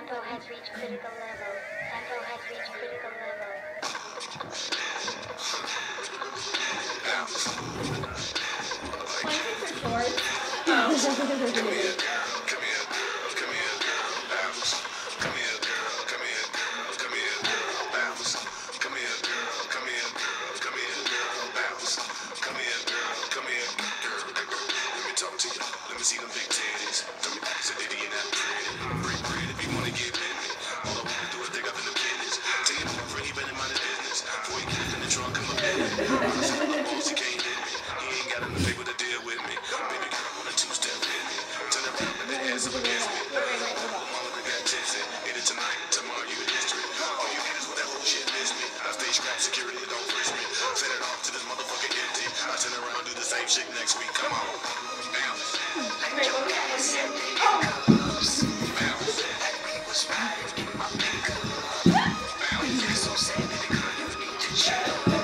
Tempo has reached critical level. Tempo has reached critical level. Why is it for short? Come here, girl. Come here, girl. Come here, girl. Bounce. Come here, girl. Come here, girl. Come here, girl. Bounce. Come here, girl. Come here, girl. Come here, girl. Bounce. Come here, girl. Come here, girl. Let me talk to you. Let me see them big titties. Tell me, is it Diddy and that pretty? Break bread if you wanna get with me. All I wanna do is dig up in the business. Tell you more pretty, better mind his business. Before he get it in the trunk, I'm a baby. Honestly, my boss, he can't hit me. He ain't got enough paper to deal with me. Baby girl, wanna two-step with me. Turn around, let that ass up against me. Mama got tipsy. Hit it tonight, tomorrow you in history. All you haters with that whole shit miss me. I stay scrap security, don't frisk me. Set it off to this motherfucker empty. I turn around, do the same shit next week. Come on. Bounce. Let your ass in the cups. Bounce. Like we was riding in my pickup. Bounce. So sad that girl, you need to chill.